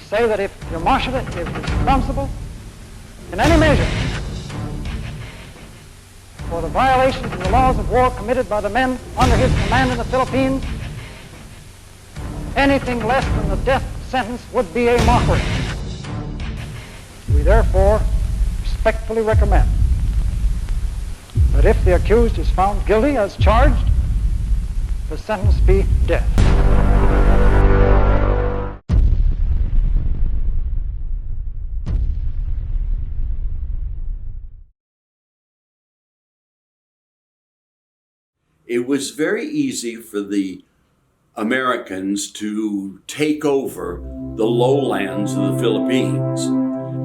say that if your marshal is responsible in any measure for the violations of the laws of war committed by the men under his command in the Philippines, anything less than the death sentence would be a mockery. We therefore respectfully recommend that if the accused is found guilty as charged, the sentence be death. It was very easy for the Americans to take over the lowlands of the Philippines,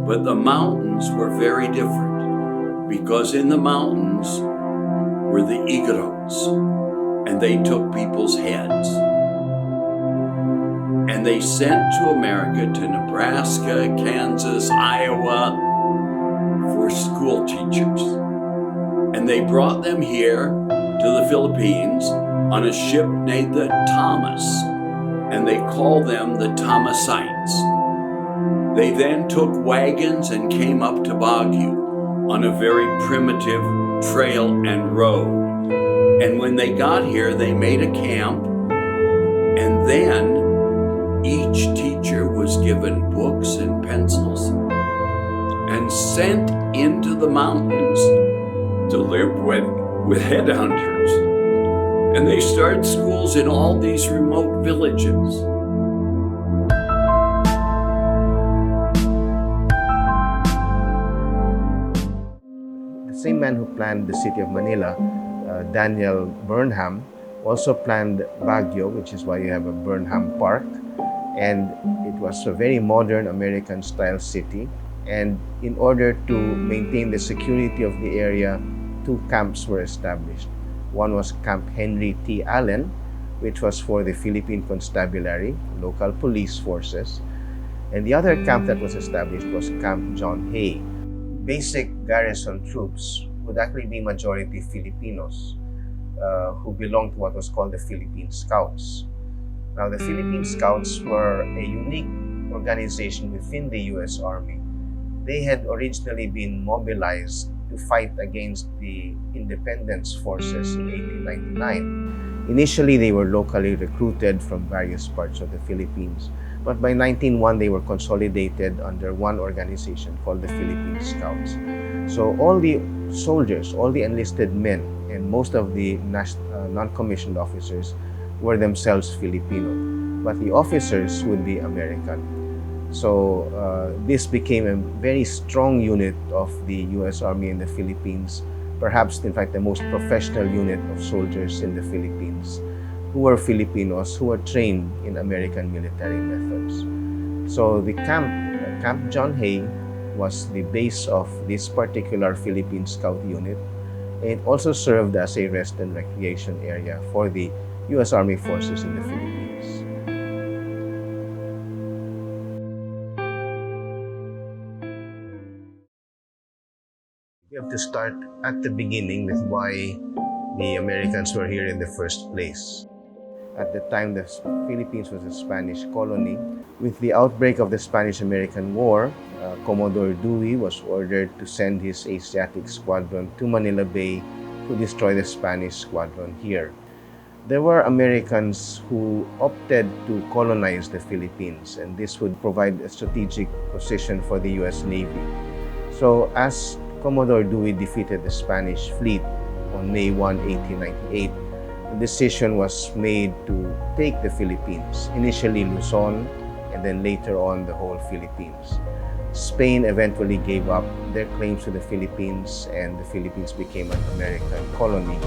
but the mountains were very different, because in the mountains were the Igorots, and they took people's heads. And they sent to America, to Nebraska, Kansas, Iowa, for school teachers. And they brought them here to the Philippines on a ship named the Thomas, and they called them the Thomasites. They then took wagons and came up to Baguio on a very primitive trail and road. And when they got here, they made a camp, and then each teacher was given books and pencils and sent into the mountains to live with headhunters. And they started schools in all these remote villages. The same man who planned the city of Manila, Daniel Burnham, also planned Baguio, which is why you have a Burnham Park. And it was a very modern American-style city. And in order to maintain the security of the area, two camps were established. One was Camp Henry T. Allen, which was for the Philippine Constabulary, local police forces. And the other camp that was established was Camp John Hay. Basic garrison troops would actually be majority Filipinos who belonged to what was called the Philippine Scouts. Now, the Philippine Scouts were a unique organization within the U.S. Army. They had originally been mobilized to fight against the independence forces in 1899. Initially, they were locally recruited from various parts of the Philippines, but by 1901, they were consolidated under one organization called the Philippine Scouts. So all the soldiers, all the enlisted men, and most of the non-commissioned officers were themselves Filipino, but the officers would be American. So this became a very strong unit of the U.S. Army in the Philippines, perhaps in fact the most professional unit of soldiers in the Philippines, who were Filipinos who were trained in American military methods. So the Camp John Hay was the base of this particular Philippine Scout unit. It also served as a rest and recreation area for the U.S. Army forces in the Philippines. We have to start at the beginning with why the Americans were here in the first place. At the time, the Philippines was a Spanish colony. With the outbreak of the Spanish-American War, Commodore Dewey was ordered to send his Asiatic squadron to Manila Bay to destroy the Spanish squadron here. There were Americans who opted to colonize the Philippines, and this would provide a strategic position for the U.S. Navy. So as Commodore Dewey defeated the Spanish fleet on May 1, 1898, the decision was made to take the Philippines, initially Luzon, and then later on the whole Philippines. Spain eventually gave up their claims to the Philippines, and the Philippines became an American colony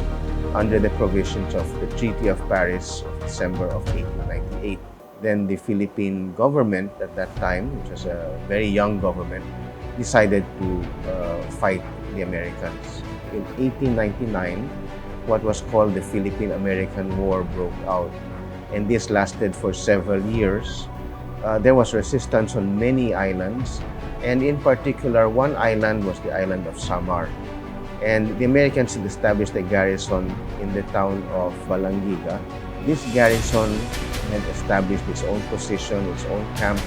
under the provisions of the Treaty of Paris of December of 1898. Then the Philippine government at that time, which was a very young government, decided to fight the Americans. In 1899, what was called the Philippine-American War broke out, and this lasted for several years. There was resistance on many islands, and in particular, one island was the island of Samar. And the Americans had established a garrison in the town of Balangiga. This garrison had established its own position, its own camp,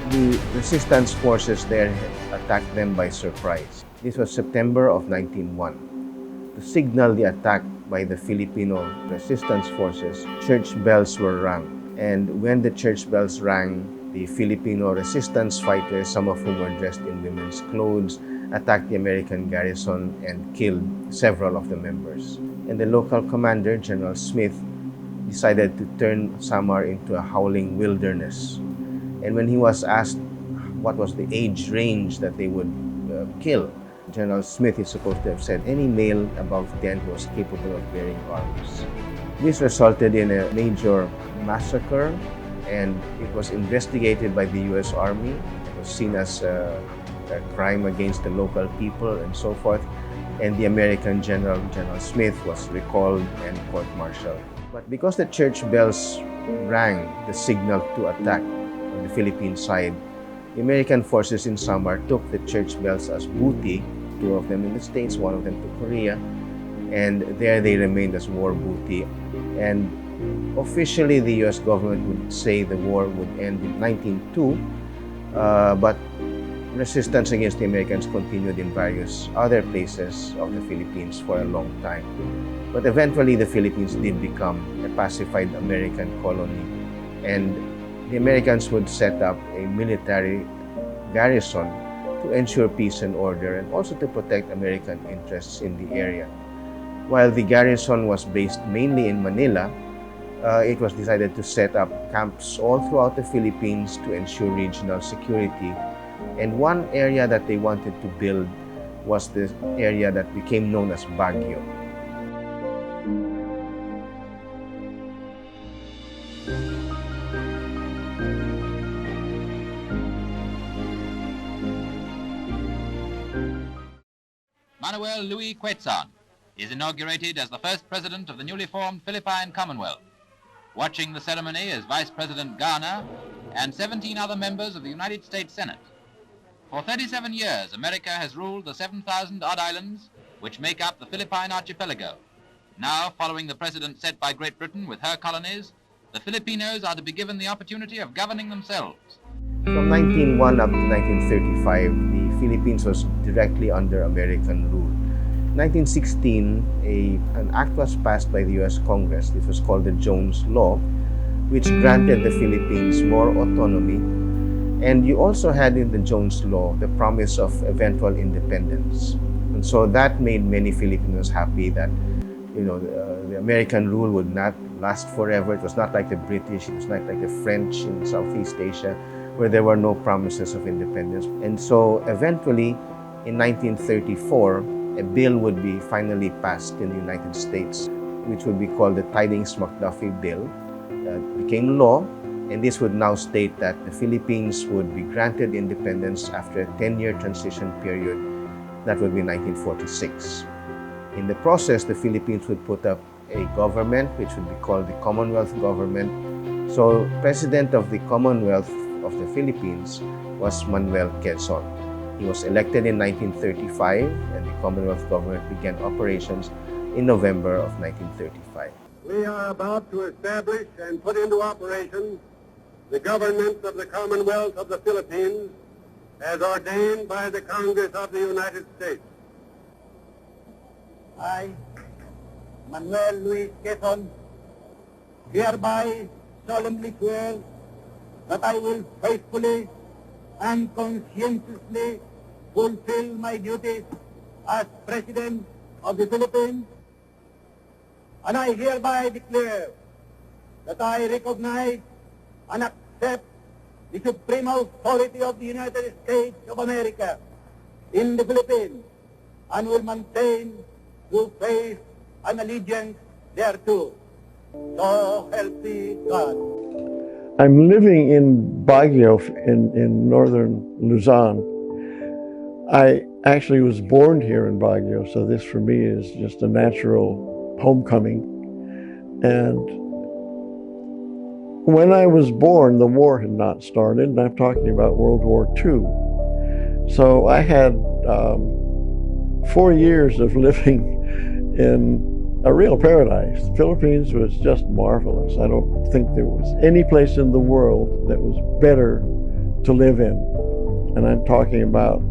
The resistance forces there attacked them by surprise. This was September of 1901. To signal the attack by the Filipino resistance forces, church bells were rung. And when the church bells rang, the Filipino resistance fighters, some of whom were dressed in women's clothes, attacked the American garrison and killed several of the members. And the local commander, General Smith, decided to turn Samar into a howling wilderness. And when he was asked what was the age range that they would kill, General Smith is supposed to have said any male above 10 who was capable of bearing arms. This resulted in a major massacre, and it was investigated by the U.S. Army. It was seen as a crime against the local people and so forth. And the American General Smith was recalled and court-martialed. But because the church bells rang the signal to attack on the Philippine side, the American forces in Samar took the church bells as booty, 2 of them in the States, 1 of them to Korea, and there they remained as war booty. And officially, the U.S. government would say the war would end in 1902, but resistance against the Americans continued in various other places of the Philippines for a long time. But eventually, the Philippines did become a pacified American colony, and the Americans would set up a military garrison to ensure peace and order and also to protect American interests in the area. While the garrison was based mainly in Manila, it was decided to set up camps all throughout the Philippines to ensure regional security. And one area that they wanted to build was the area that became known as Baguio. Manuel Louis Quezon is inaugurated as the first president of the newly formed Philippine Commonwealth. Watching the ceremony is Vice President Garner and 17 other members of the United States Senate. For 37 years, America has ruled the 7,000-odd islands which make up the Philippine archipelago. Now, following the precedent set by Great Britain with her colonies, the Filipinos are to be given the opportunity of governing themselves. From 1901 up to 1935, the Philippines was directly under American rule. In 1916, an act was passed by the U.S. Congress. This was called the Jones Law, which granted the Philippines more autonomy. And you also had in the Jones Law the promise of eventual independence. And so that made many Filipinos happy that, the American rule would not last forever. It was not like the British, it was not like the French in Southeast Asia, where there were no promises of independence. And so eventually, in 1934, a bill would be finally passed in the United States, which would be called the Tidings-McDuffie Bill. It became law, and this would now state that the Philippines would be granted independence after a 10-year transition period. That would be 1946. In the process, the Philippines would put up a government, which would be called the Commonwealth Government. So, President of the Commonwealth of the Philippines was Manuel Quezon. He was elected in 1935, and the Commonwealth government began operations in November of 1935. We are about to establish and put into operation the government of the Commonwealth of the Philippines as ordained by the Congress of the United States. I, Manuel Luis Quezon, hereby solemnly swear that I will faithfully and conscientiously fulfill my duties as President of the Philippines, and I hereby declare that I recognize and accept the supreme authority of the United States of America in the Philippines, and will maintain true faith and allegiance thereto. So help me God. I'm living in Baguio in northern Luzon. I actually was born here in Baguio, so this for me is just a natural homecoming. And when I was born, the war had not started, and I'm talking about World War II. So I had 4 years of living in a real paradise. The Philippines was just marvelous. I don't think there was any place in the world that was better to live in. And I'm talking about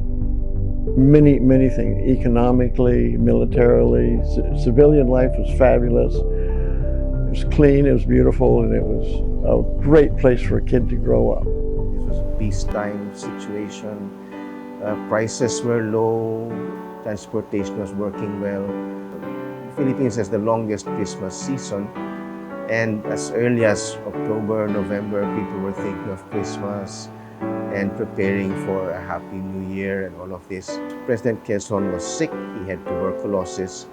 many, many things, economically, militarily. Civilian life was fabulous. It was clean, it was beautiful, and it was a great place for a kid to grow up. This was a peacetime situation. Prices were low, transportation was working well. The Philippines has the longest Christmas season, and as early as October, November, people were thinking of Christmas and preparing for a happy new year and all of this. President Quezon was sick, he had tuberculosis,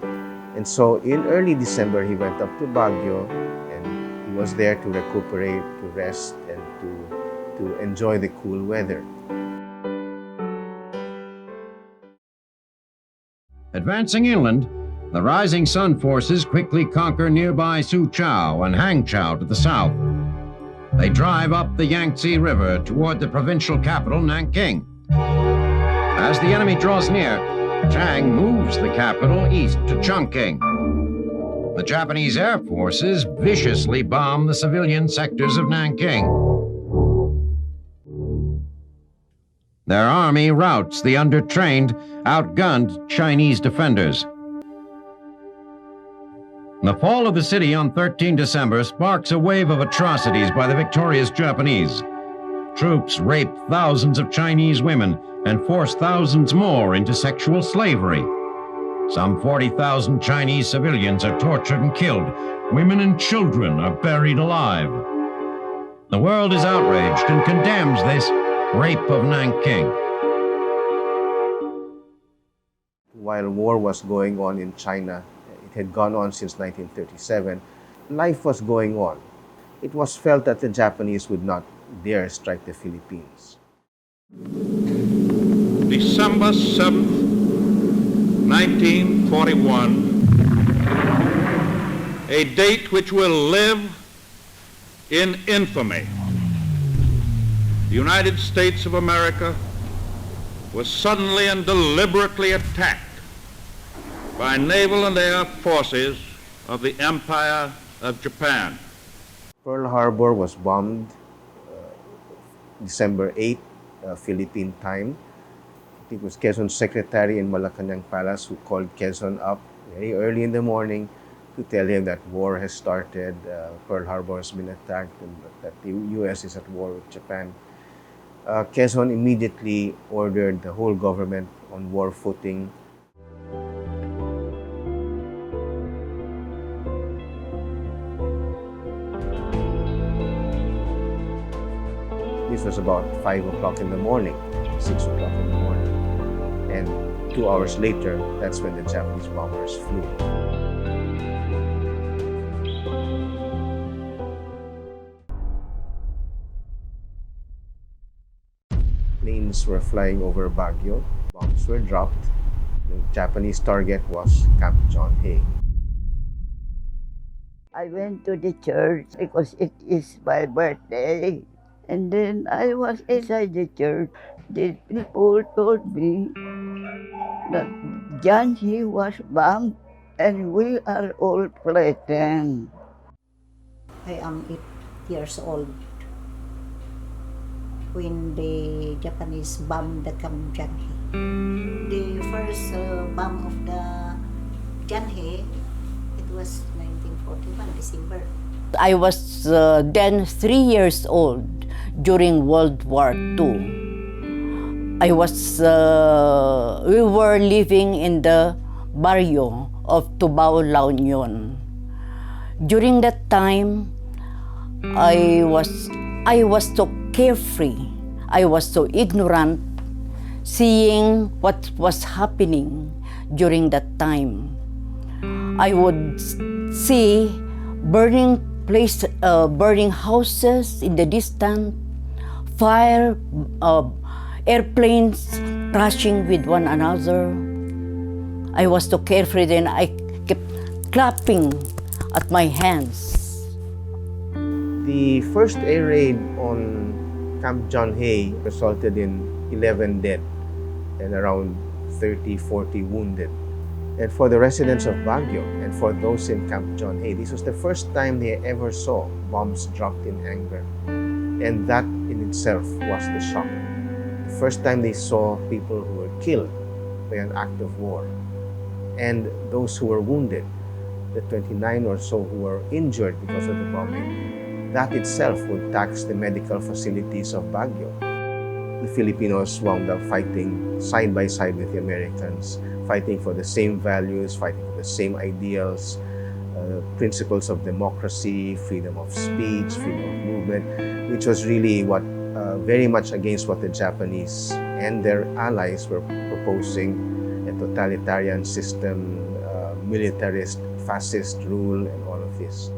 and so in early December he went up to Baguio, and he was there to recuperate, to rest, and to enjoy the cool weather. Advancing inland, the rising sun forces quickly conquer nearby Suzhou and Hangzhou to the south. They drive up the Yangtze River toward the provincial capital, Nanking. As the enemy draws near, Chiang moves the capital east to Chongqing. The Japanese air forces viciously bomb the civilian sectors of Nanking. Their army routs the undertrained, outgunned Chinese defenders. The fall of the city on 13 December sparks a wave of atrocities by the victorious Japanese. Troops rape thousands of Chinese women and force thousands more into sexual slavery. Some 40,000 Chinese civilians are tortured and killed. Women and children are buried alive. The world is outraged and condemns this rape of Nanking. While war was going on in China, it had gone on since 1937, life was going on. It was felt that the Japanese would not dare strike the Philippines. December 7th, 1941, a date which will live in infamy. The United States of America was suddenly and deliberately attacked by naval and air forces of the Empire of Japan. Pearl Harbor was bombed December 8, Philippine time. I think it was Quezon's secretary in Malacanang Palace who called Quezon up very early in the morning to tell him that war has started, Pearl Harbor has been attacked, and that the U.S. is at war with Japan. Quezon immediately ordered the whole government on war footing. This was about 5 o'clock in the morning, 6 o'clock in the morning. And 2 hours later, that's when the Japanese bombers flew. Planes were flying over Baguio. Bombs were dropped. The Japanese target was Camp John Hay. I went to the church because it is my birthday. And then I was inside the church. The people told me that John Hay was bombed and we are all frightened. I am 8 years old when the Japanese bombed the Camp John Hay. The first bomb of the John Hay, it was 1941, December. I was then 3 years old during World War II. We were living in the barrio of Tubao, La Union. During that time, I was so carefree. I was so ignorant, seeing what was happening during that time. I would see burning houses in the distance, fire, airplanes crashing with one another. I was so carefree then I kept clapping at my hands. The first air raid on Camp John Hay resulted in 11 dead and around 30, 40 wounded. And for the residents of Baguio and for those in Camp John Hay, this was the first time they ever saw bombs dropped in anger. And that in itself was the shock. The first time they saw people who were killed by an act of war, and those who were wounded, the 29 or so who were injured because of the bombing, that itself would tax the medical facilities of Baguio. The Filipinos wound up fighting side by side with the Americans, fighting for the same values, fighting for the same ideals, principles of democracy, freedom of speech, freedom of movement, which was really what very much against what the Japanese and their allies were proposing, a totalitarian system, militarist, fascist rule, and all of this.